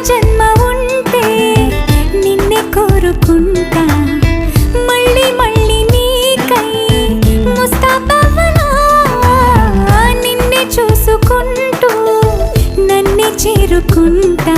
జన్మ ఉంటే నిన్నే కోరుకుంటా మళ్ళీ మళ్ళీ నీకై ముస్తాబవ్వనా నిన్నే చూసుకుంటూ నన్నే చేరుకుంటా